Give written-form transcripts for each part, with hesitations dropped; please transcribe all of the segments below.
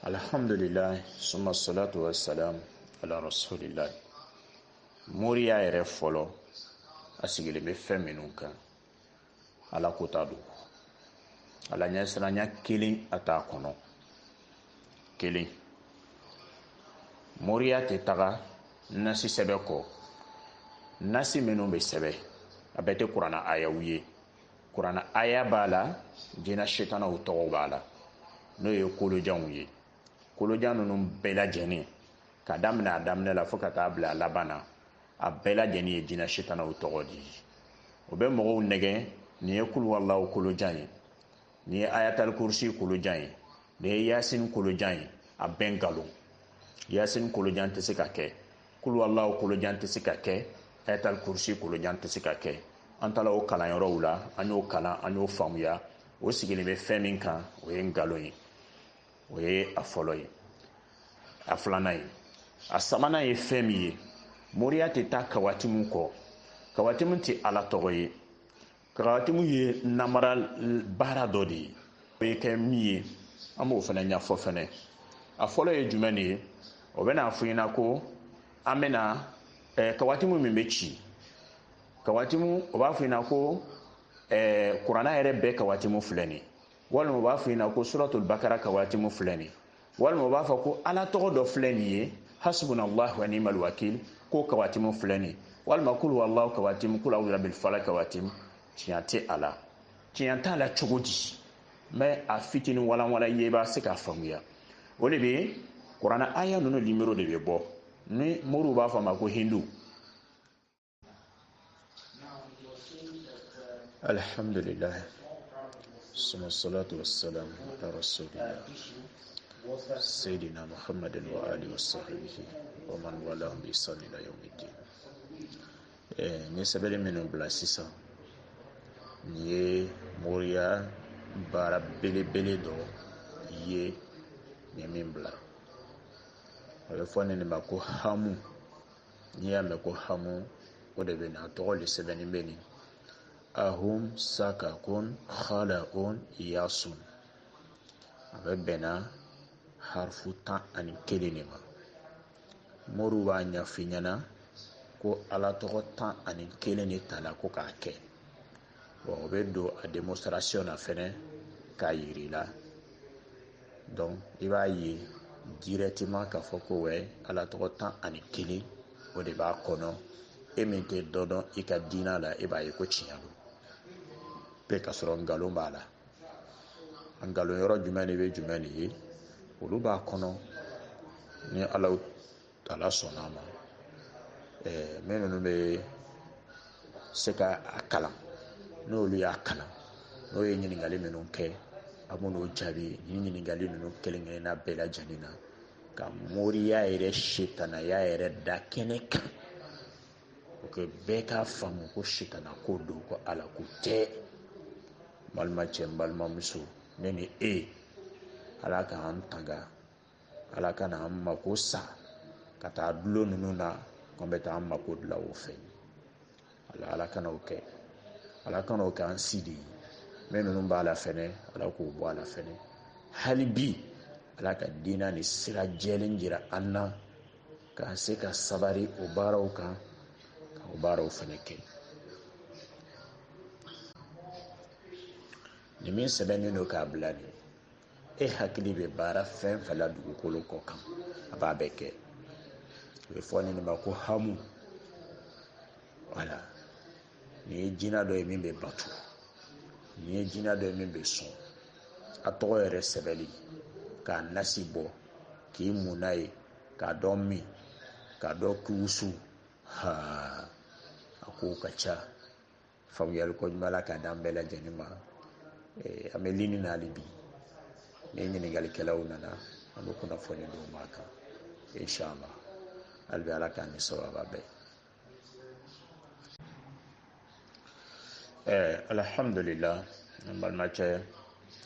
Alhamdulillah, summa salatu wa salam ala rasulillah. Moriya yɛrɛ fɔlɔ a sigilen bɛ fɛn minnu kan ala ko ta don. Ala ɲɛsiranya kelen a t'a kɔnɔ. Kelen. Moriya tɛ taga nasi sɛbɛ kɔ. Nasi minnu bɛ sɛbɛ a bɛɛ tɛ kuranna ayaw ye. Kuranna aya b'a la, jinɛ setanaw tɔgɔ b'a la, n'o ye kolojanw ye. Kolojan ninnu bɛɛ lajɛlen ka daminɛ a daminɛ la fo ka taa bila a laban na, a bɛɛ lajɛlen ye jinɛ setanaw tɔgɔ de ye. O bɛ mɔgɔw nɛgɛ, nin ye kulu wallahu kolojan ye, nin ye ayatal kursi kolojan ye, nin ye yasin kolojan ye, a bɛɛ nkalon. Yasin kolojan tɛ se ka kɛ, kulu wallahu kolojan tɛ se ka kɛ, ayatal kursi kolojan tɛ se ka kɛ. An taara o kalanyɔrɔw la, an y'o kalan, an y'o faamuya. O sigilen bɛ fɛn min kan, o ye nkalon ye. O ye a fɔlɔ ye. A filanan ye. A sabanan ye fɛn min ye. Moriya tɛ taa kawatimu kɔ. Kawatimu tɛ ala tɔgɔ ye. Kawatimu ye namara baara dɔ de ye. O ye kɛ min ye, an b'o fana ɲɛfɔ fɛnɛ. A fɔlɔ ye jumɛn de ye? O bɛna fɔ ɲɛna ko an bɛna kawatimu min bɛ ci. Kawatimu, o b'a fɔ ɲɛna ko kuranna yɛrɛ bɛɛ kawatimu filɛ nin. Walima o b'a fɔ ɲɛna ko suratul bakara kawatimu filɛ nin. Walima o b'a fɔ ko ala tɔgɔ dɔ filɛ nin ye, hasbunallahu wa ni'mal wakil, ko kawatimu filɛ nin. Walima kul wallahu kawatimu, kul a'udhu bil falaq kawatimu. Tiɲɛ tɛ a la. Tiɲɛ t'a la cogo di? Mɛ a fitinin walanwala ye b'a se k'a faamuya. O de bɛ kuranna aya ninnu numéro de bɛ bɔ. Ni moriw b'a fɔ a ma ko hindu. Alhamdulillah. Summa salatu wassalam ala rasulillah. Sayyidina Muhammadin wa alihi wa sahbihi wa man walahum bi ihsan ila yawmiddin. Ni sɛbɛnni minnu bila sisan, ni ye moriya baara belebele dɔ ye ni min bila. A bɛ fɔ nin de ma ko hamu. N'i y'a mɛn ko hamu, o de bɛ na tɔgɔ de sɛbɛnni bɛ nin. Ahum sakakun khalaqun yasun. A bɛ bɛnna harfu 11 de ma. Moriw b'a ɲɛf'i ɲɛna ko ala tɔgɔ 11 de tala ko k'a kɛ. Bon, o bɛ don a démonstration na fɛnɛ k'a yir'i la. Donc i b'a ye directement k'a fɔ ko wɛ ala tɔgɔ 11 o de b'a kɔnɔ. E min tɛ dɔ dɔn i ka diina la, e b'a ye ko tiɲɛ don. Bɛɛ ka sɔrɔ nkalon b'a la. Nkalon yɔrɔ jumɛn de bɛ jumɛn de ye? Olu b'a kɔnɔ ni ala sɔnna a ma. Minnu bɛ se ka a kalan, n'olu y'a kalan, n'o ye ɲininkali minnu kɛ, a b'o jaabi. Ni ɲininkali ninnu kelen-kelenna bɛɛ lajɛlen na, ka moriya yɛrɛ setanaya yɛrɛ da kɛnɛ kan, o que bɛɛ k'a faamu ko setana ko don, ko ala ko tɛ. Balima cɛ, balimamuso, ne ni e, ala k'an tanga, ala ka n'an mako sa ka taa dulon ninnu na, k'an bɛ taa an mako dilan o fɛ. Ala ka n'o kɛ. Ala ka n'o kɛ an si de ye. Mɛ ninnu b'a la fɛnɛ, ala k'o bɔ a la fɛnɛ. Hali bi, ala ka diina ni sira jɛlen jira an na, k'an se ka sabari o baaraw kan, ka o baaraw fɛnɛ kɛ. Ni min sɛbɛnnen don k'a bila nin, e hakili bɛ baara fɛn fɛn la dugukolo kɔ kan, a b'a bɛɛ kɛ. O bɛ fɔ nin ma ko hamu. Voilà. Nin ye jinɛ dɔ ye min bɛ batu. Nin ye jinɛ dɔ ye min bɛ sɔn. A tɔgɔ yɛrɛ sɛbɛnli, k'a nasi bɔ, k'i mun n'a ye, k'a dɔn min, k'a dɔn kuusu. A kow ka ca. Faamuyali koɲuman la k'a d'an bɛɛ lajɛlen ma. An bɛ lini na hali bi. Ni ɲininkalikɛlaw nana, an bɛ kunnafoni d'u ma kan. Inshallah. Hali bi ala k'an ni sababa bɛɛ. Alhamdulillah. N balimacɛ,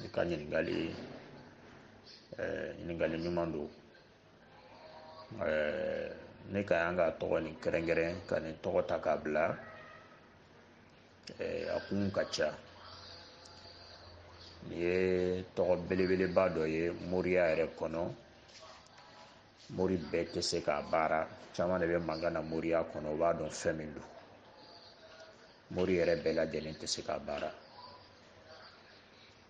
i ka ɲininkali ɲuman don. Ne ka yan ka tɔgɔ nin kɛrɛnkɛrɛn, ka nin tɔgɔ ta k'a bila, a kun ka ca. Nin ye tɔgɔ belebeleba dɔ ye moriya yɛrɛ kɔnɔ. mori bɛɛ tɛ se k'a baara caman de bɛ mankan na moriya kɔnɔ o b'a dɔn fɛn min don mori yɛrɛ bɛɛ lajɛlen tɛ se k'a baara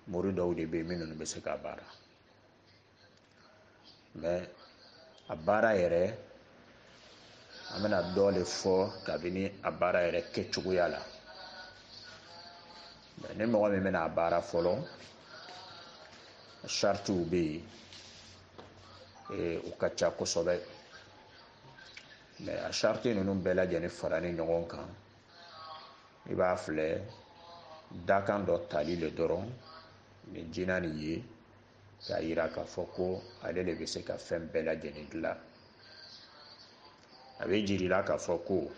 mori dɔw de bɛ yen minnu bɛ se k'a baara mais a baara yɛrɛ an bɛna dɔ de fɔ kabini a baara yɛrɛ kɛcogoya la ni mɔgɔ min bɛna a baara fɔlɔ saritiw bɛ yen u ka ca kosɛbɛ mais a sariti ninnu bɛɛ lajɛlen farani ɲɔgɔn kan i b'a filɛ dakan dɔ tali le dɔrɔn ni jina nin ye k'a yira k'a fɔ ko ale de bɛ se ka fɛn bɛɛ lajɛlen dilan a bɛ jirila k'a fɔ ko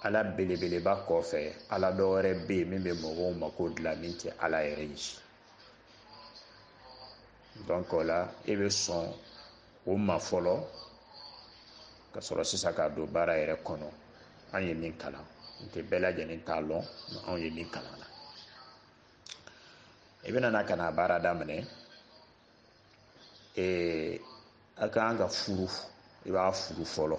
ala belebeleba kɔfɛ ala dɔ wɛrɛ bɛ yen min bɛ mɔgɔw mako dilan min tɛ ala yɛrɛ ye donc o la e bɛ sɔn o ma fɔlɔ ka sɔrɔ sisan k'a don baara yɛrɛ kɔnɔ an ye min kalan n tɛ bɛɛ lajɛlen t'a lɔn anw ye min kalan na i bɛna na ka na baara daminɛ a ka kan ka furu i b'a furu fɔlɔ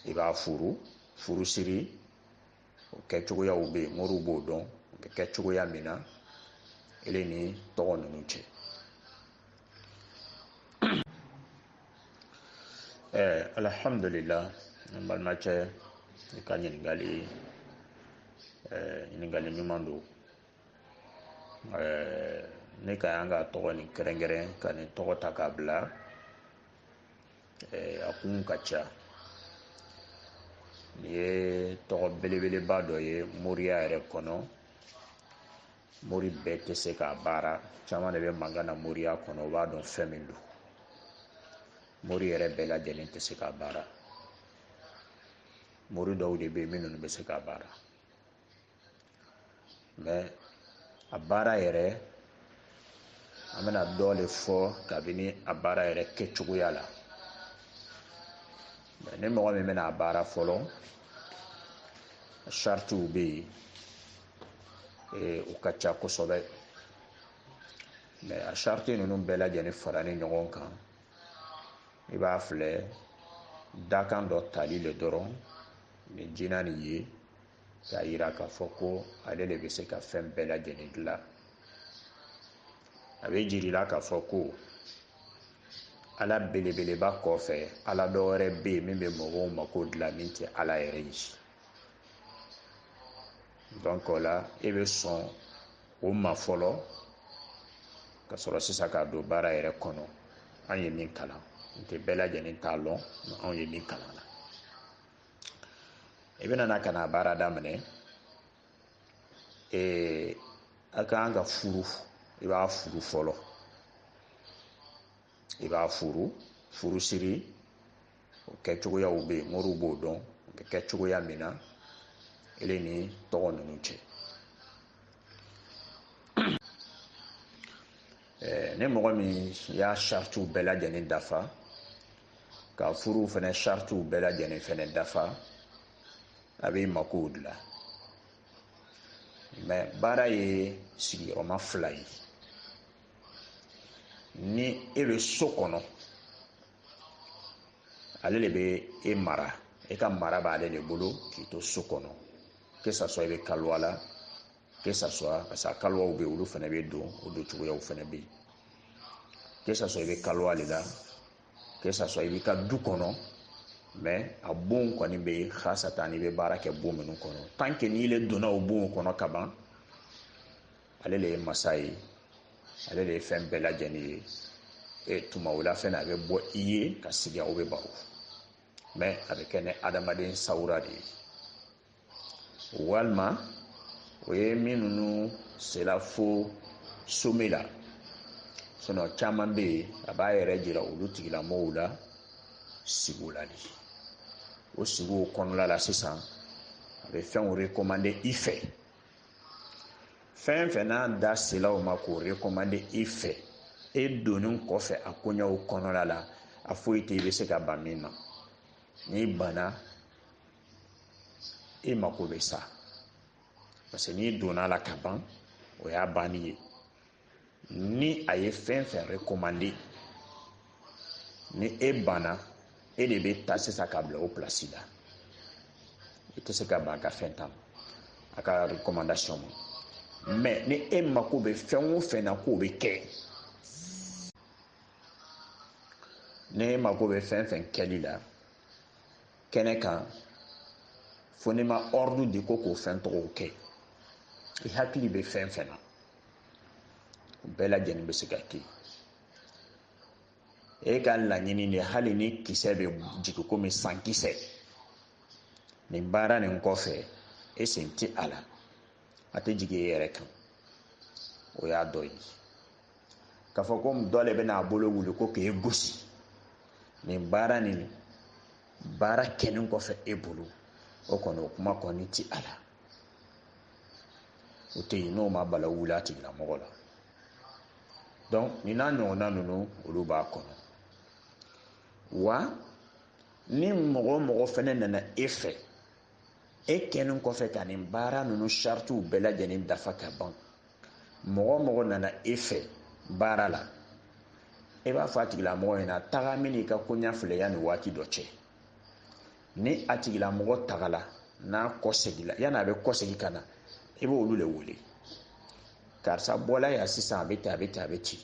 i b'a furu siri o kɛcogoyaw bɛ yen moriw b'o dɔn o bɛ kɛ cogoya min na ele ni tɔgɔ ninnu cɛ alhamdulillah n balimacɛ i ka ɲininkali ɲuman don ne ka yan ka tɔgɔ nin kɛrɛnkɛrɛn ka nin tɔgɔ ta k'a bila a kun ka ca nin ye tɔgɔ belebeleba dɔ ye moriya yɛrɛ kɔnɔ mori bɛɛ tɛ se k'a baara caman de bɛ mankan na moriya kɔnɔ o b'a dɔn fɛn min don mori yɛrɛ bɛɛ lajɛlen tɛ se k'a baara mori dɔw de bɛ yen minnu bɛ se k'a baara mais a baara yɛrɛ an bɛna dɔ de fɔ kabini a baara yɛrɛ kɛcogoya la mais ni mɔgɔ min bɛna a baara fɔlɔ saritiw bɛ yen u ka ca kosɛbɛ mais a sariti ninnu bɛɛ lajɛlen farani ɲɔgɔn kan i b'a filɛ dakan dɔ tali le dɔrɔn ni jina nin ye k'a yira k'a fɔ ko ale de bɛ se ka fɛn bɛɛ lajɛlen dilan a bɛ jirila k'a fɔ ko ala belebeleba kɔfɛ ala dɔ wɛrɛ bɛ yen min bɛ mɔgɔw mako dilan min tɛ ala yɛrɛ ye donc o la e bɛ sɔn o ma fɔlɔ ka sɔrɔ sisan k'a don baara yɛrɛ kɔnɔ an ye min kalan n tɛ bɛɛ lajɛlen t'a lɔn anw ye min kalan na i bɛna na ka na baara daminɛ a ka kan ka furu i b'a furu fɔlɔ i b'a furu siri o kɛcogoyaw bɛ yen moriw b'o dɔn o bɛ kɛ cogoya min na ele ni tɔgɔ ninnu cɛ ni mɔgɔ min y'a saritiw bɛɛ lajɛlen dafa ka furuw fɛnɛ saritiw bɛɛ lajɛlen fɛnɛ dafa a bɛ makow dilan mais baara ye sigiyɔrɔma fila ye ni e bɛ so kɔnɔ ale de bɛ e mara e ka mara b'ale de bolo k'i to so kɔnɔ que ça soit i bɛ kaliwa la que ça soit parce que kaliwaw bɛ yen olu fɛnɛ bɛ don o don cogoyaw fɛnɛ bɛ yen que ça soit i bɛ kaliwa de la que ça soit i b'i ka du kɔnɔ mais a bon kɔni bɛ yen khasatan i bɛ baara kɛ bon minnu kɔnɔ tant que n'i le donna o bon kɔnɔ ka ban ale de ye masa ye ale de ye fɛn bɛɛ lajɛlen ye tuma o la fɛnɛ a bɛ bɔ i ye ka sigi aw bɛ baro mais a bɛ kɛ ni adamaden sawura de ye walima o ye minnu sera fo sommet la sinon caman bɛ yen a b'a yɛrɛ jira olu tigilamɔgɔw la sigiw la de o sigiw kɔnɔna la sisan a bɛ fɛnw recommander i fɛ fɛn fɛn n'a da sela o ma k'o recommander i fɛ e donnen kɔfɛ a koɲɛw kɔnɔna la a foyi tɛ i bɛ se ka ban min ma n'i banna e mako bɛ sa parce que n'i donna la ka ban o y'a banni ye ni a ye fɛn fɛn recommander ni e banna e de bɛ taa sisan ka bila o place la i tɛ se ka ban ka fɛn ta a ka recommandation ma mais ni e mako bɛ fɛn o fɛn na k'o bɛ kɛ ni e mako bɛ fɛn fɛn kɛli la kɛnɛ kan fo ni ma ordre di ko k'o fɛn tɔgɔw kɛ i hakili bɛ fɛn fɛn na o bɛɛ lajɛlen bɛ se ka kɛ e ka laɲini de hali ni kisɛ bɛ jigin komi sankisɛ nin baara nin kɔfɛ e sen tɛ a la a tɛ jigin e yɛrɛ kan o y'a dɔ ye k'a fɔ ko dɔ de bɛna a bolo wuli ko k'e gosi nin baara kɛnin kɔfɛ e bolo o kɔni o kuma kɔni tɛ a la o tɛ yen n'o ma bala wuli a tigilamɔgɔ la donc nin n'a ɲɔgɔnna ninnu olu b'a kɔnɔ wa ni mɔgɔ o mɔgɔ fɛnɛ nana e fɛ e kɛnin kɔfɛ ka nin baara ninnu saritiw bɛɛ lajɛlen dafa ka ban mɔgɔ o mɔgɔ nana e fɛ baara la e b'a fɔ a tigilamɔgɔ ɲɛna taga min n'i ka koɲa filɛ yanni waati dɔ cɛ ni a tigilamɔgɔ tagala n'a kɔsegila yanni a bɛ kɔsegi ka na i b'o olu de wele karisa bɔla yan sisan a bɛ ten a bɛ ten a bɛ ten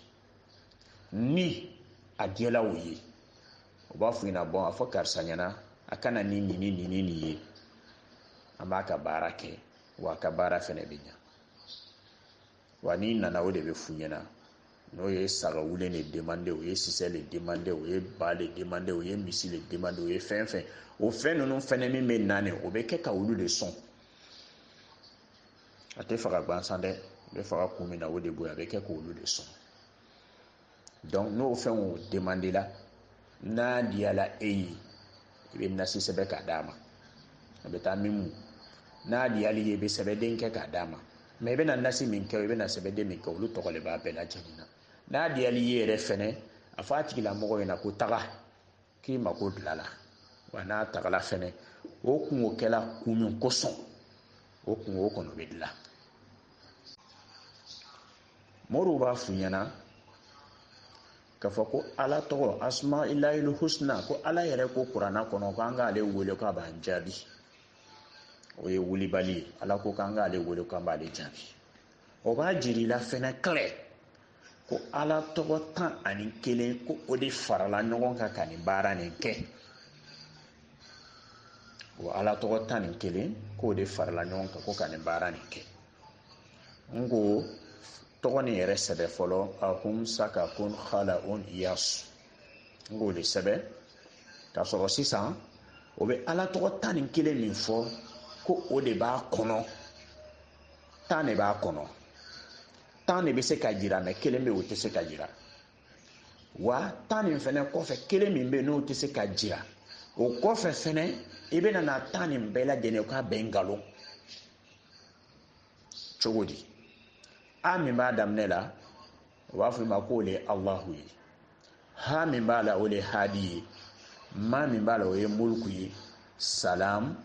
ni a diyala o ye o b'a fɔ ɲɛna bɔn a fɔ karisa ɲɛna a kana nin ye an b'a ka baara kɛ wa a ka baara fɛnɛ bɛ ɲa wa n'i nana o de bɛ f'u ɲɛna n'o ye saga wulen de demande o ye sisɛ de demande o ye ba de demande o ye misi de demande o ye fɛn fɛn o fɛn ninnu fɛnɛ min bɛ nani o bɛ kɛ ka olu de sɔn a tɛ faga gansan dɛ a bɛ faga kun min na o de bɔ a bɛ kɛ k'olu de sɔn donc n'o fɛn o demande la n'a diyala e ye i bɛ nasi sɛbɛn k'a d'a ma a bɛ taa min n'a diyali ye i bɛ sɛbɛnden kɛ k'a d'a ma mais i bɛna nasi min kɛ i bɛna sɛbɛnden min kɛ olu tɔgɔ de b'a bɛɛ lajɛlen na n'a diyali ye yɛrɛ fɛnɛ a fɔ a tigilamɔgɔ ɲɛna ko taga k'i mako bila la wa n'a tagala fɛnɛ o kungo kɛla kun min kosɔn o kungo kɔnɔ bɛ dilan mɔriw b'a f'u ɲɛna k'a fɔ ko ala tɔgɔ asma ilahil husna ko ala yɛrɛ ko kuranna kɔnɔ k'an k'ale wele k'a b'an jaabi o ye wulibali ye ala ko k'an k'ale wele k'an b'ale jaabi o b'a jir'i la fɛnɛ clair ko ala tɔgɔ 11 ko o de farala ɲɔgɔn kan ka nin baara nin kɛ o ala tɔgɔ 11 k'o de farala ɲɔgɔn kan ko ka nin baara nin kɛ n ko tɔgɔ nin yɛrɛ sɛbɛ fɔlɔ ahum sakakun khalaun iyas n k'o de sɛbɛ k'a sɔrɔ sisan o bɛ ala tɔgɔ 11 min fɔ ko o de b'a kɔnɔ 10 de b'a kɔnɔ 10 de bɛ se ka jira mais 1 bɛ o tɛ se ka jira wa 10 nin fɛnɛ kɔfɛ 1 min bɛ n'o tɛ se ka jira o kɔfɛ fɛnɛ i bɛna na 10 nin bɛɛ lajɛlen k'a bɛn nkalon cogo di a min b'a daminɛ la o b'a fɔ i ma k'o le ye alahu ye ha min b'a la o le ye hadi ye ma min b'a la o ye mulku ye salam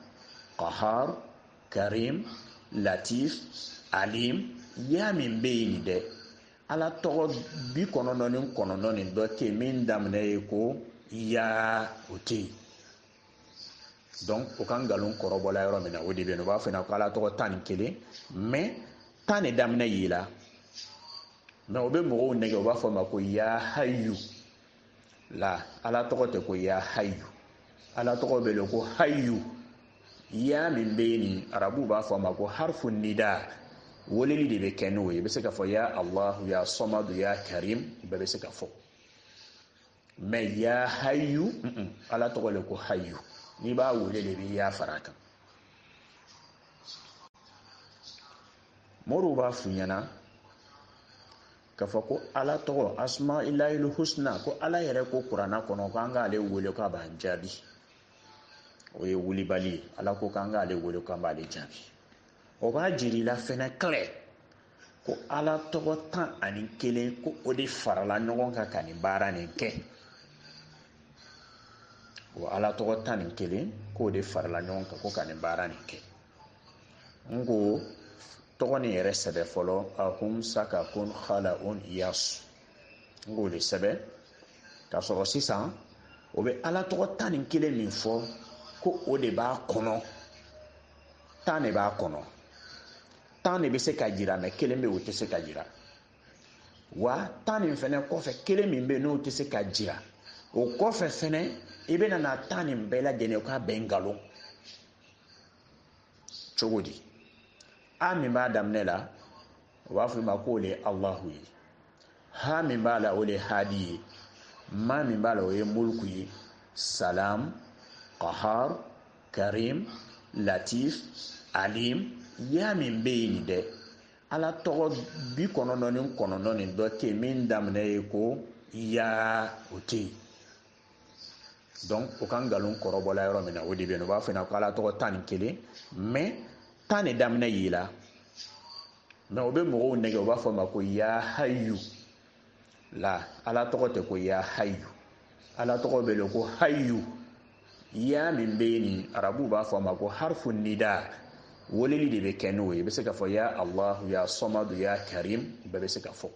qahar karim latif alim ya min bɛ yen nin dɛ ala tɔgɔ 99 nin dɔ tɛ yen min daminɛ ye ko ya o tɛ yen donc o ka nkalon kɔrɔbɔla yɔrɔ min na o de bɛ yen o b'a fɔ ɲɛna ko ala tɔgɔ 11 mais 10 de daminɛ y'i la mais o bɛ mɔgɔw nɛgɛ o b'a fɔ ma ko ya hayu la ala tɔgɔ tɛ ko ya hayu ala tɔgɔ bɛ yen ko hayu ya min bɛ yen nin arabu b'a fɔ ma ko harfu nida weleli de bɛ kɛ n'o ye i bɛ se ka fɔ ya allahu ya samadu ya karim bɛɛ bɛ se ka fɔ mais ya hayu ala tɔgɔ le ko hayu n'i b'a wele de bɛ ya fara kan mɔriw b'a f'u ɲɛna k'a fɔ ko ala tɔgɔ asma ilahil husna ko ala yɛrɛ ko kuranna kɔnɔ k'an k'ale wele k'a b'an jaabi o ye wulibali ye ala ko k'an k'ale wele k'an b'ale jaabi o b'a jir'i la fɛnɛ clair ko ala tɔgɔ 11 ko o de farala ɲɔgɔn kan ka nin baara nin kɛ o ala tɔgɔ 11 k'o de farala ɲɔgɔn kan ko ka nin baara nin kɛ n ko tɔgɔ nin yɛrɛ sɛbɛ fɔlɔ ahum sakakun khalaun iyas n k'o de sɛbɛ k'a sɔrɔ sisan o be ala tɔgɔ tan ni kelen min fɔ ko o de b'a kɔnɔ tan de b'a kɔnɔ tan de bɛ se ka jira mɛ kelen bɛ o tɛ se ka jira wa tan nin fɛnɛ kɔfɛ kelen min bɛ n'o tɛ se ka jira o kɔfɛ fɛnɛ i bɛ na tan nin bɛɛ lajɛlen k'a bɛn nkalon cogo di a min b'a daminɛ la o b'a fɔ i ma ko o de ye Alahu ye ha min b'a la o de ye hadi ye ma min b'a la o ye mulku ye salam qahar karim latif alim ya min bɛ yen nin dɛ ala tɔgɔ 99 nin dɔ tɛ yen min daminɛ ye ko ya o tɛ yen donc o ka nkalon kɔrɔbɔla yɔrɔ min na o de bɛ yen o b'a fɔ ko ala tɔgɔ 11 mais tan de daminɛ y'i la mais o bɛ mɔgɔw nɛgɛ o b'a fɔ ma ko ya hayu la ala tɔgɔ tɛ ko ya hayu ala tɔgɔ bɛ yen ko hayu ya min bɛ yen nin arabu b'a fɔ ma ko harfu nida weleli de bɛ kɛ n'o ye i bɛ se ka fɔ ya Allahu ya Samadu ya Karim bɛɛ bɛ se ka fɔ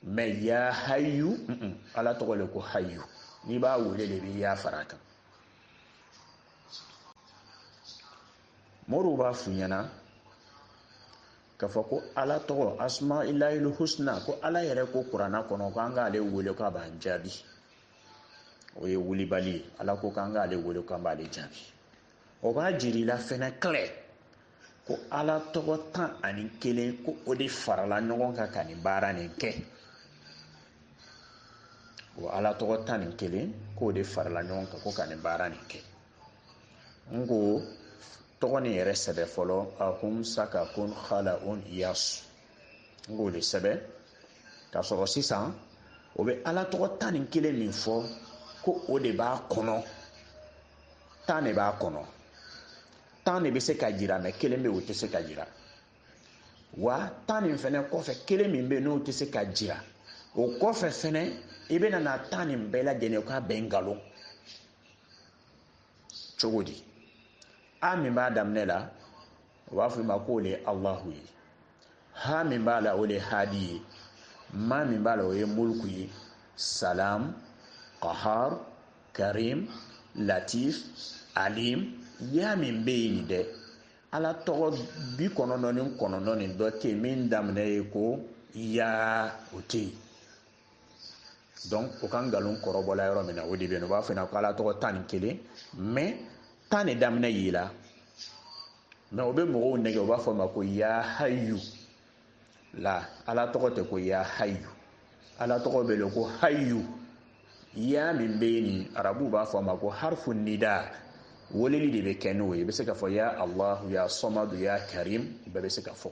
mais ya hayu ala tɔgɔ le ko hayu n'i b'a wele de bɛ ya fara kan mɔriw b'a f'u ɲɛna k'a fɔ ko ala tɔgɔ asma ilahil husna ko ala yɛrɛ ko kuranna kɔnɔ ko an k'ale wele k'a b'an jaabi o ye wulibali ye ala ko k'an k'ale wele k'an b'ale jaabi o b'a jira la fɛnɛ clair ko ala tɔgɔ 11 ko o de farala ɲɔgɔn kan ka nin baara nin kɛ o ala tɔgɔ 11 ko o de farala ɲɔgɔn kan ko ka nin baara nin kɛ n ko tɔgɔ nin yɛrɛ sɛbɛ fɔlɔ ahum sakakun khalaun iyas n k'o de sɛbɛ k'a sɔrɔ sisan o bɛ ala tɔgɔ 11 min fɔ ko o de b'a kɔnɔ tan de b'a kɔnɔ tan de bɛ se ka jira mɛ kelen bɛ o tɛ se ka jira wa tan nin fɛnɛ kɔfɛ kelen min bɛ n'o tɛ se ka jira o kɔfɛ fɛnɛ i bɛ na tan nin bɛɛ lajɛlen k'a bɛn nkalon cogo di a min b'a daminɛ la o b'a fɔ i ma ko o de ye Alahu ye ha min b'a la o de ye hadi ye ma min b'a la o ye mulku ye salam qahar karim latif alim ya min bɛ yen nin dɛ ala tɔgɔ 99 nin dɔ tɛ yen min daminɛ ye ko ya o tɛ yen donc o ka nkalon kɔrɔbɔla yɔrɔ min na o de bɛ yen o b'a fɔ ko ala tɔgɔ 11 mais tan de daminɛ y'i la mais o bɛ mɔgɔw nɛgɛ o b'a fɔ ma ko ya hayu la ala tɔgɔ tɛ ko ya hayu ala tɔgɔ bɛ yen ko hayu ya min bɛ yen nin arabu b'a fɔ ma ko harfu nida weleli de bɛ kɛ n'o ye i bɛ se ka fɔ ya Allahu ya Samadu ya Karim bɛɛ bɛ se ka fɔ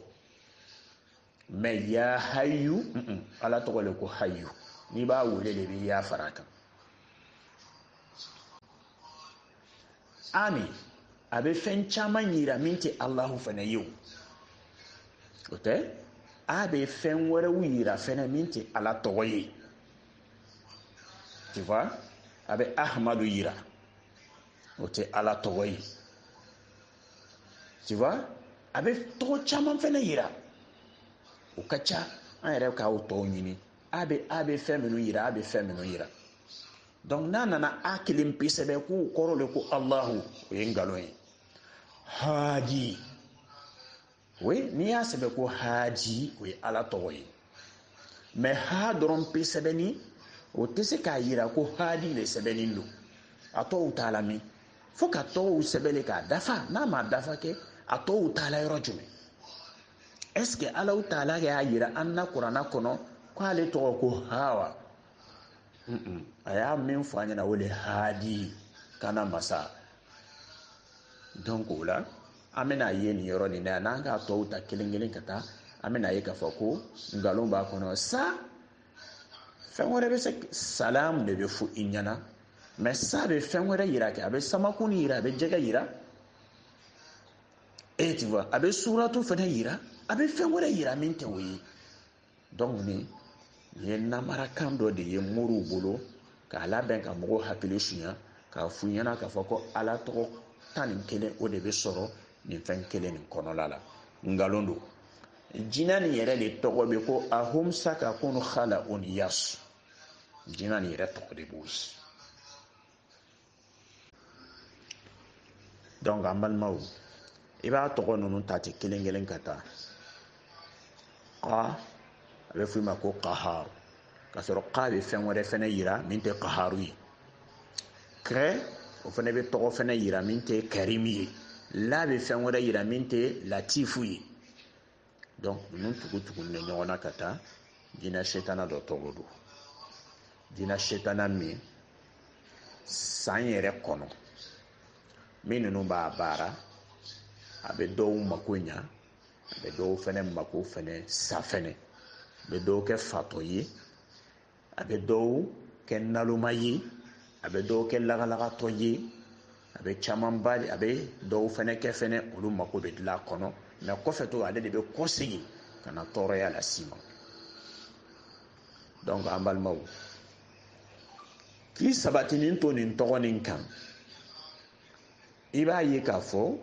mais ya hayu ala tɔgɔ le ko hayu n'i b'a wele de bɛ ya fara kan ami a bɛ fɛn caman yira min tɛ Alahu fana ye o tɛ a bɛ fɛn wɛrɛw yira fana min tɛ ala tɔgɔ ye tu vois a bɛ Ahmadu yira o tɛ ala tɔgɔ ye tu vois a bɛ tɔgɔ caman fana yira o ka ca an yɛrɛ k'aw tɔw ɲini a bɛ fɛn minnu yira a bɛ fɛn minnu yira donc n'a nana a kelen pe sɛbɛ k'o kɔrɔ le ko Alahu o ye nkalon ye hadi oui n'i y'a sɛbɛ ko hadi o ye ala tɔgɔ ye mais ha dɔrɔn pe sɛbɛnni o tɛ se k'a yira ko hadi le sɛbɛnnin don a tɔw t'a la min fo ka tɔw sɛbɛnni k'a dafa n'a ma dafa kɛ a tɔw t'a la yɔrɔ jumɛn est ce que ala ta'ala y'a yira an na kuranna kɔnɔ k'ale tɔgɔ ko hawa a y'a min fɔ an ɲɛna o de hadi kana masa donc o la an bɛna ye nin yɔrɔ nin na n'an k'a tɔw ta kelen kelen ka taa an bɛna ye k'a fɔ ko nkalon b'a kɔnɔ sa fɛn wɛrɛ bɛ se salam de bɛ fɔ i ɲɛna mais sa bɛ fɛn wɛrɛ yira kɛ a bɛ samakuni yira a bɛ jɛgɛ yira et tu vois a bɛ suratu fana yira a bɛ fɛn wɛrɛ yira min tɛ o ye donc nin ye namarakan dɔ de ye moriw bolo k'a labɛn ka mɔgɔw hakili suɲa k'a f'u ɲɛna k'a fɔ ko ala tɔgɔ 11 o de bɛ sɔrɔ nin fɛn kelen nin kɔnɔla la nkalon don jinɛ nin yɛrɛ de tɔgɔ bɛ ko ahum sakakun khalaun yas jinɛ nin yɛrɛ tɔgɔ de b'o ye donc an balimaw i b'a tɔgɔ ninnu ta ten kelen kelen ka taa qa a bɛ fɔ i ma ko qahar ka sɔrɔ qa bɛ fɛn wɛrɛ fɛnɛ yira min tɛ qaharu ye kɛ o fɛnɛ bɛ tɔgɔ fɛnɛ yira min tɛ karimu ye la bɛ fɛn wɛrɛ yira min tɛ latifu ye donc ninnu tugu-tugu ni ɲɔgɔn na ka taa jinɛ setana dɔ tɔgɔ don jinɛ setana min san yɛrɛ kɔnɔ min ninnu b'a baara a bɛ dɔw mako ɲa a bɛ dɔw fɛnɛ mako fɛnɛ sa fɛnɛ a bɛ dɔw kɛ fatɔ ye a bɛ dɔw kɛ naloma ye a bɛ dɔw kɛ lagalagatɔ ye a bɛ camanba a bɛ dɔw fɛnɛ kɛ fɛnɛ olu mako bɛ dilan a kɔnɔ mais kɔfɛ to ale de bɛ kɔsegin ka na tɔɔrɔya las'i ma donc an balimaw k'i sabatinin to nin tɔgɔ nin kan i b'a ye k'a fɔ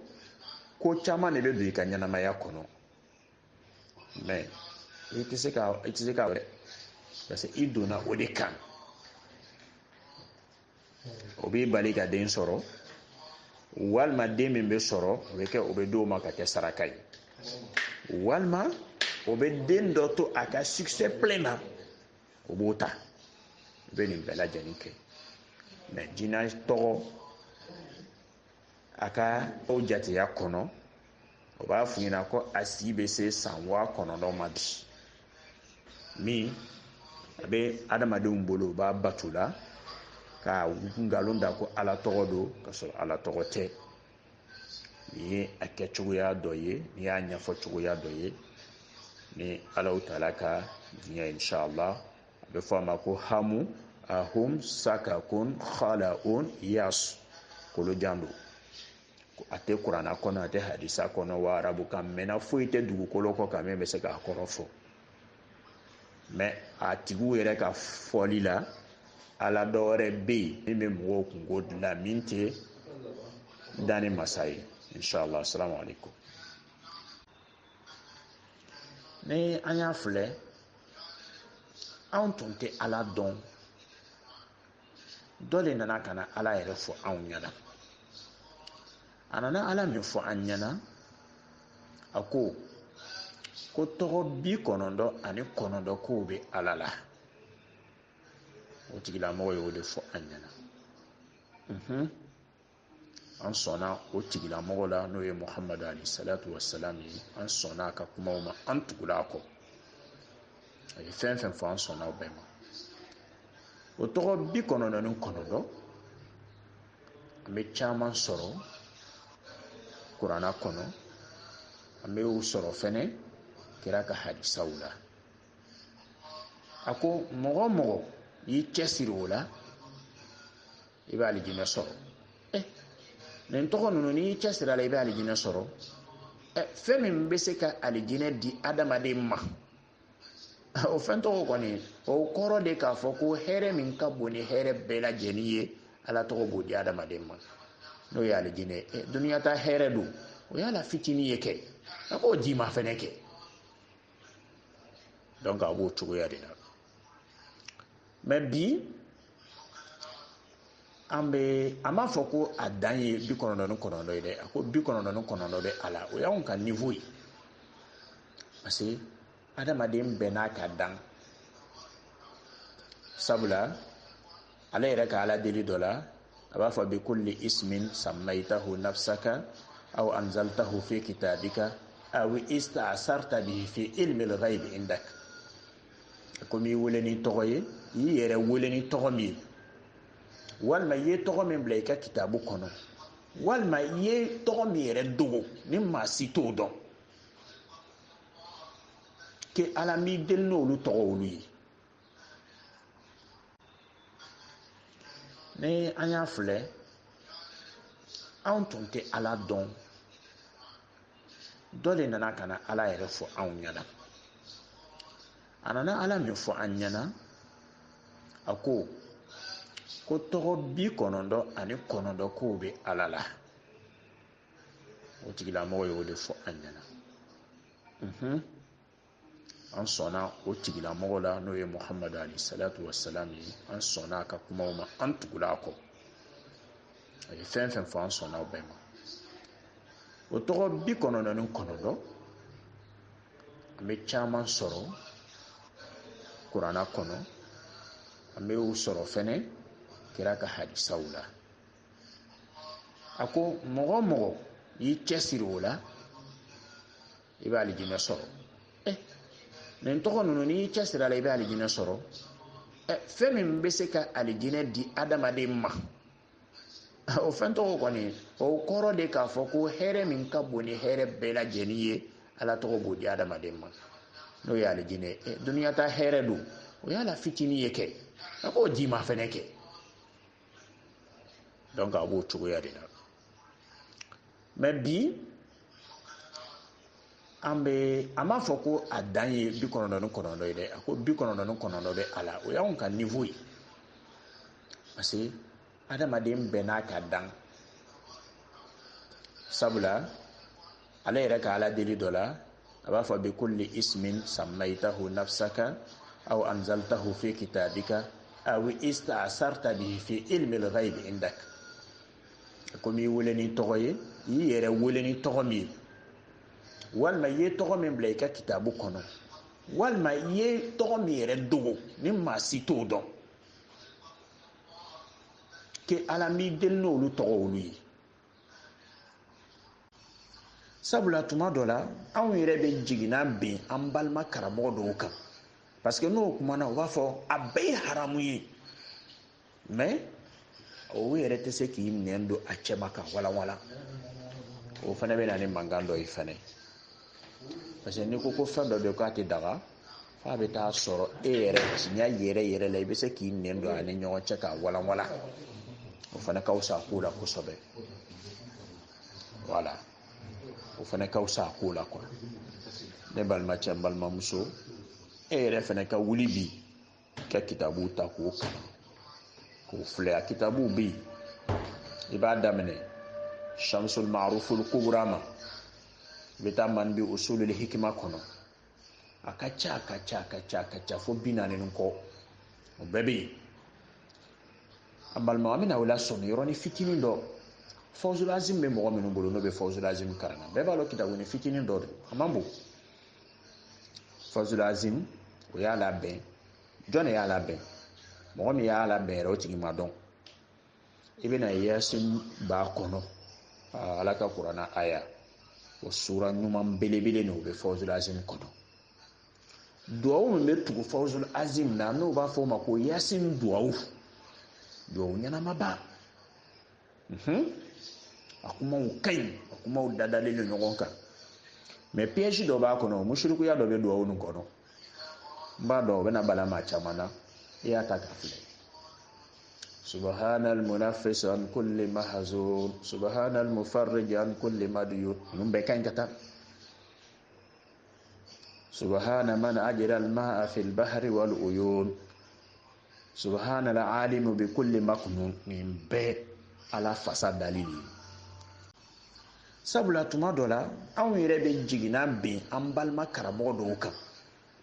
ko caman de bɛ don i ka ɲɛnamaya kɔnɔ mais i tɛ se ka parce que i donna o de kan o b'i bali ka den sɔrɔ walima den min bɛ sɔrɔ o bɛ kɛ o bɛ d'o ma ka kɛ saraka ye walima o bɛ den dɔ to a ka succès plein na o b'o ta o bɛ nin bɛɛ lajɛlen kɛ mais jinɛ tɔgɔ a ka o jateya kɔnɔ o b'a f'u ɲɛna ko a si bɛ se san 9,000 ma bi min a bɛ adamadenw bolo o b'a batu la ka nkalon da ko ala tɔgɔ don ka sɔrɔ ala tɔgɔ tɛ nin ye a kɛcogoya dɔ ye n'i y'a ɲɛfɔ cogoya dɔ ye ni alaw taala ka diɲɛ inshallah a bɛ fɔ a ma ko hamu ahum sakakun khalaun yas kolojan don a tɛ kuranna kɔnɔ a tɛ hadisa kɔnɔ wa arabukan mɛnna foyi tɛ dugukolo kɔ kan min bɛ se k'a kɔrɔ fɔ mais a tigiw yɛrɛ ka fɔli la ala dɔ wɛrɛ bɛ yen min bɛ mɔgɔw kungo dilan min tɛ dani masa ye inshallah assalamu alaikum ni an y'a filɛ anw tun tɛ ala dɔn dɔ de nana ka na ala yɛrɛ fɔ anw ɲɛna a nana ala min fɔ an ɲɛna a ko tɔgɔ 99 kow bɛ ala la o tigilamɔgɔ y'o de fɔ an ɲɛna an sɔnna o tigilamɔgɔ la n'o ye muhamadu alayhi salatu wasalam ye an sɔnna a ka kumaw ma an tugula a kɔ a ye fɛn fɛn fɔ an sɔnna o bɛɛ ma o tɔgɔ 99 an bɛ caman sɔrɔ kuranna kɔnɔ an bɛ o sɔrɔ fɛnɛ kira ka hadisaw la a ko mɔgɔ mɔgɔ y'i cɛsiri o la i bɛ alijinɛ sɔrɔ nin tɔgɔ ninnu n'i y'i cɛsiri a la i bɛ alijinɛ sɔrɔ fɛn min bɛ se ka alijinɛ di adamaden ma o fɛn tɔgɔ kɔni o kɔrɔ de k'a fɔ ko hɛrɛ min ka bon ni hɛrɛ bɛɛ lajɛlen ye ala tɔgɔ b'o di adamaden ma n'o ye alijinɛ duniya ta hɛrɛ don o y'a la fitinin ye kɛ a k'o di ma fɛnɛ kɛ donc a b'o cogoya de la mais bi an b'a fɔ ko a dan ye 99 ye dɛ a ko 99 bɛ a la o y'anw ka niveau ye parce que adamaden bɛɛ n'a ka dan sabula ale yɛrɛ ka ala deli dɔ la a b'a fɔ bi kulli ismin sammaytahu nafsaka aw anzaltahu fi kitabika aw ista'sarta bihi fi ilmi al-ghayb indak komi i wele ni tɔgɔ ye i yɛrɛ wele ni tɔgɔ min ye walima i ye tɔgɔ min bila i ka kitabu kɔnɔ walima i ye tɔgɔ min yɛrɛ dogo ni maa si t'o dɔn ke ala m'i deli n'olu tɔgɔ olu ye ni an y'a filɛ anw tun tɛ ala dɔn dɔ de nana ka na ala yɛrɛ fɔ anw ɲɛna a nana ala min fɔ an ɲɛna a ko tɔgɔ 99 kow bɛ ala la o tigilamɔgɔ y'o de fɔ an ɲɛna an sɔnna o tigilamɔgɔ la n'o ye muhamadu alayhi salatu wasalam ye an sɔnna a ka kumaw ma an tugula a kɔ a ye fɛn fɛn fɔ an sɔnna o bɛɛ ma o tɔgɔ 99 an bɛ caman sɔrɔ kuranna kɔnɔ, an bɛ o sɔrɔ fɛnɛ kira ka hadisaw la. A ko mɔgɔ mɔgɔ y'i cɛsiri o la i bɛ alijinɛ sɔrɔ. Nin tɔgɔ ninnu n'i y'i cɛsiri a la i bɛ alijinɛ sɔrɔ. Fɛn min bɛ se ka alijinɛ di adamaden ma, o fɛn tɔgɔ kɔni o kɔrɔ de k'a fɔ ko hɛrɛ min ka bon ni hɛrɛ bɛɛ lajɛlen ye ala tɔgɔ b'o di adamaden ma, n'o ye alijinɛ. Duniya ta hɛrɛ don, o y'a la fitinin ye kɛ, a k'o di ma fɛnɛ kɛ. Donc a b'o cogoya de la. Mais bi an m'a fɔ ko a dan ye 99 ye dɛ, a ko 99 bɛ a la, o y'anw ka niveau ye. Parce que adamaden bɛɛ n'a ka dan. Sabula ale yɛrɛ ka ala deli dɔ la, a b'a fɔ bi kulli ismin sammaytahu nafsaka aw anzaltahu fi kitabika aw ista'sarta bihi fi ilmi al-ghayb indak. Komi i wele ni tɔgɔ ye, i yɛrɛ wele ni tɔgɔ min ye, walima i ye tɔgɔ min bila i ka kitabu kɔnɔ, walima i ye tɔgɔ min yɛrɛ dogo ni maa si t'o dɔn, ke ala m'i deli n'olu tɔgɔ olu ye. Sabula tuma dɔ la anw yɛrɛ bɛ jiginna ben an balima karamɔgɔ dɔw kan, parce que n'o kumana o b'a fɔ a bɛɛ ye haramu ye, mais o yɛrɛ tɛ se k'i nɛn don a cɛma ka walawala. O fana bɛ na ni mankan dɔ ye fana, parce que n'i ko fɛn dɔ bɛ k'a tɛ daga f'a bɛ taa sɔrɔ e yɛrɛ tiɲɛ yɛrɛ la i bɛ se k'i nɛn don a ni ɲɔgɔn cɛ ka walawala. O fana ka fisa a ko la kosɛbɛ. Voilà, o fana ka fisa a ko la quoi. Ne balimacɛ n balimamuso, e yɛrɛ fana ka wuli bi ka kitabu ta k'o kalan k'o filɛ. A kitabu bɛ yen, i b'a daminɛ Shamsul Ma'aruful Kubra ma, i bɛ taa man bi Usulul Hikma kɔnɔ, a ka ca fo 40 kɔ, o bɛɛ bɛ yen. An balima an bɛna o la sɔmi yɔrɔnin fitinin dɔ. Fawzul Azim bɛ mɔgɔ minnu bolo n'o bɛ Fawzul Azim karanna, bɛɛ b'a dɔn kitabu ni fitinin dɔ de, a man bon. Fawzul Azim o y'a labɛn, jɔn de y'a labɛn? Mɔgɔ min y'a labɛn yɛrɛ o tigi ma dɔn. I bɛna Yasin b'a kɔnɔ, ala ka kuranna aya, o sura ɲuman belebele n'o bɛ Fawzul Azim kɔnɔ. Duwawu min bɛ tugu Fawzul Azim na n'o b'a fɔ o ma ko Yasin duwawu, duwawu ɲɛnamaba. A kumaw ka ɲi, a kumaw dadalen don ɲɔgɔn kan, mais piège dɔ b'a kɔnɔ, musirikuya dɔ bɛ duwawu nin kɔnɔ. N b'a dɔn o bɛna bala maa caman na, i y'a ta k'a filɛ. Subhanal munaffis an kulli mahzun, subhanal mufarrij an kulli madyun. Ninnu bɛɛ ka ɲi ka taa. Subhana man ajra al-ma'a fil bahri wal uyun, subhanal alimu bi kulli maknun. Nin bɛɛ ala fasa dalili. Sabula tuma dɔ la anw yɛrɛ bɛ jiginna ben an balima karamɔgɔ dɔw kan,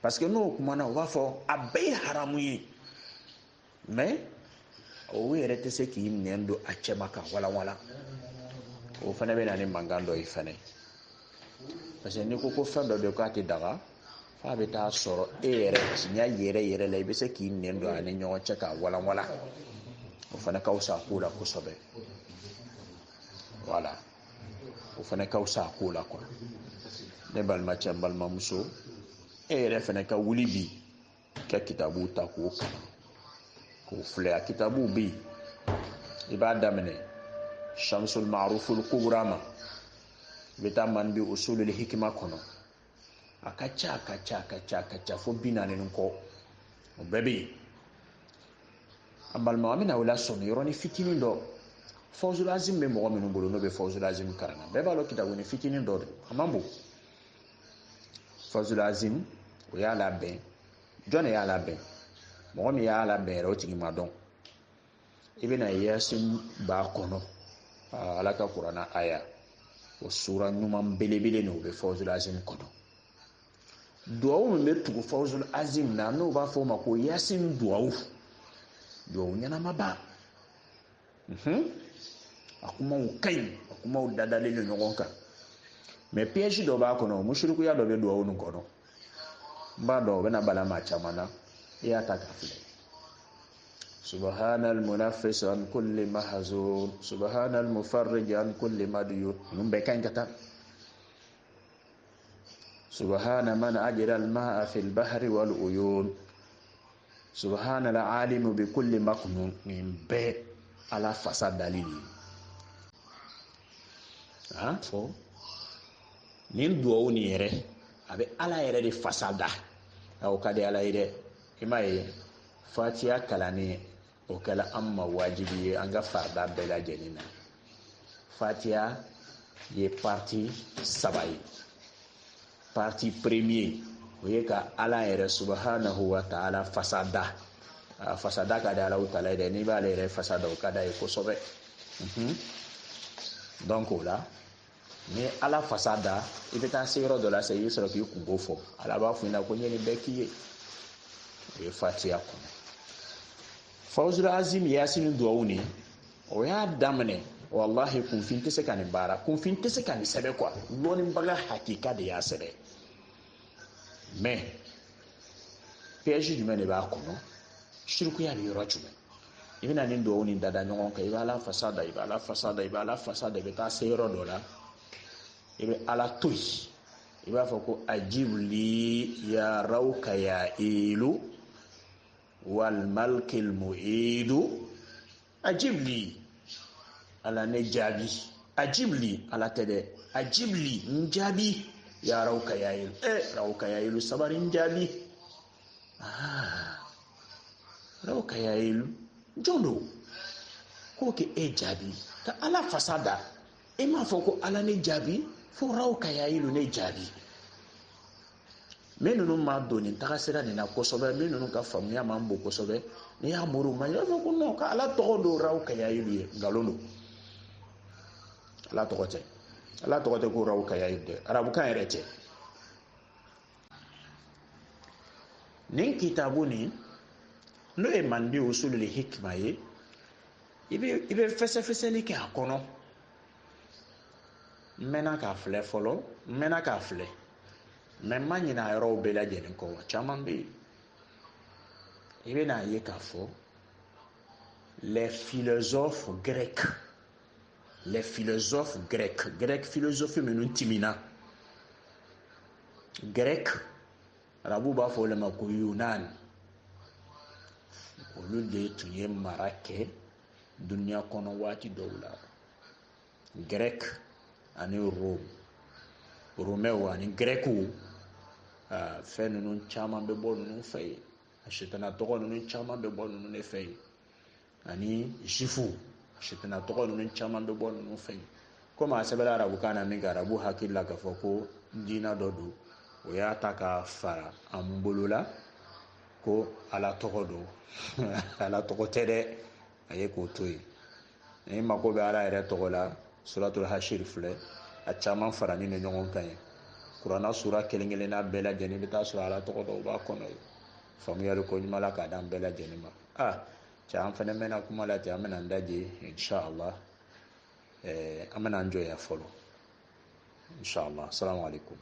parce que n'o kumana o b'a fɔ a bɛɛ ye haramu ye, mais o yɛrɛ tɛ se k'i nɛn don a cɛma ka walawala. O fana bɛ na ni mankan dɔ ye fana, parce que n'i ko fɛn dɔ bɛ k'a tɛ daga f'a bɛ taa sɔrɔ e yɛrɛ tiɲɛ yɛrɛ la i bɛ se k'i nɛn don a ni ɲɔgɔn cɛ ka walawala. O fana ka fisa a ko la kosɛbɛ. Voilà, o fana ka fisa a ko la quoi. Ne balimacɛ n balimamuso, e yɛrɛ fana ka wuli bi ka kitabu ta k'o kalan k'o filɛ. A kitabu bɛ yen, i b'a daminɛ Shamsul Ma'aruful Kubra ma, i bɛ taa man bi Usulul Hikma kɔnɔ, a ka ca fo 40 kɔ, o bɛɛ bɛ yen. An balima an bɛna o la sɔmi yɔrɔnin fitinin dɔ. Fawzul Azim bɛ mɔgɔ minnu bolo n'o bɛ Fawzul Azim karanna, bɛɛ b'a dɔn kitabu ni fitinin dɔ de, a man bon. Fawzul Azim o y'a labɛn, jɔn de y'a labɛn? Mɔgɔ min y'a labɛn yɛrɛ o tigi ma dɔn. I bɛna Yasin b'a kɔnɔ, ala ka kuranna aya, o sura ɲuman belebele n'o bɛ Fawzul Azim kɔnɔ. Duwawu min bɛ tugu Fawzul Azim na n'o b'a fɔ o ma ko Yasin duwawu, duwawu ɲɛnamaba. A kumaw ka ɲi, a kumaw dadalen don ɲɔgɔn kan, mais piège do ba kono mushriku ya do be do wonu kono ba do be na bala ma chamana ya ta kafle subhanal munaffis an kulli mahzun subhanal mufarrij an kulli madyun numbe kan kata subhana man ajra al ma'a fil bahri wal uyun subhanal alim bi kulli maknun nimbe ala fasad dalili ha fo nin duwawu ni yɛrɛ a bɛ ala yɛrɛ de fasada o ka di ala ye dɛ i m'a ye fatiha kalanni o kɛla an ma wajibi ye an ka farida bɛɛ lajɛlen na fatiha ye parti saba ye parti premier o ye ka ala yɛrɛ subhanahu wa ta'ala fasada fasada ka di ala ta'ala ye dɛ n'i b'ale yɛrɛ fasada o ka da ye kosɛbɛ donc o la ni ala fasada i bɛ taa se yɔrɔ dɔ la sisan i bɛ sɔrɔ k'i kungo fɔ ala b'a fɔ i ɲɛna ko n ye nin bɛɛ k'i ye o ye fatiha kɔnɔ fawzul azim yasin duwawu ni o y'a daminɛ wallahi kunfin tɛ se ka nin baara kunfin tɛ se ka nin sɛbɛn quoi lɔnnibaga hakika de y'a sɛbɛn mais piège jumɛn de b'a kɔnɔ shirikuya bɛ yɔrɔ jumɛn i bɛna nin duwawu nin dada ɲɔgɔn kan i b'a la fasada i b'a la fasada i b'a la fasada i bɛ taa se yɔrɔ dɔ la i bɛ ala to yen i b'a fɔ ko ajibli ya rawka ya ilu wal malkil mu'idu ajibli ala ne jaabi ajibli ala tɛ dɛ ajibli n jaabi ya rawka ya ilu rawka ya ilu sabari n jaabi rawka ya ilu jɔn do k'o kɛ e jaabi ka ala fasada e m'a fɔ ko ala ne jaabi fo rawka ya ilu ne jaabi min ninnu ma don nin tagasira nin na kosɛbɛ min ninnu ka faamuya man bon kosɛbɛ n'i y'a mori ma i b'a fɔ ko non ka ala tɔgɔ don rawka ya ilu ye nkalon don ala tɔgɔ tɛ ko rawka ya ilu dɛ arabukan yɛrɛ tɛ nin kitabu nin n'o ye mande usulul hikma ye i bɛ fɛsɛfɛsɛli kɛ a kɔnɔ n mɛnna k'a filɛ fɔlɔ n mɛnna k'a filɛ mais n ma ɲinɛ a yɔrɔw bɛɛ lajɛlen kɔ wa caman bɛ yen i bɛna ye k'a fɔ les philosophes grecs grec philosophie minnu timina grec arabu b'a fɔ olu ma ko yunan olu de tun ye mara kɛ duniya kɔnɔ waati dɔw la grec ani rome romains ani greciw fɛn ninnu caman bɛ bɔ ninnu fɛ yen a sitana tɔgɔ ninnu caman bɛ bɔ ninnu de fɛ yen ani juifuw sitana tɔgɔ ninnu caman bɛ bɔ ninnu fɛ yen komi a sɛbɛnna arabukan na min kɛ arabu hakili la k'a fɔ ko diinɛ dɔ don o y'a ta ka fara an bolo la ko ala tɔgɔ don ala tɔgɔ tɛ dɛ a ye k'o to yen ni mako bɛ ala yɛrɛ tɔgɔ la suratul hashir filɛ a caman farani ni ɲɔgɔn kan ye kuranna sura kelen-kelenna bɛɛ lajɛlen bɛ taa sɔrɔ ala tɔgɔ dɔw b'a kɔnɔ ye faamuyali ko ɲuman la k'a d'an bɛɛ lajɛlen ma cɛ an fɛnɛ mɛna kuma la ten an bɛna an daje inshallah an bɛna an jɔ yan fɔlɔ inshallah assalamu alaikum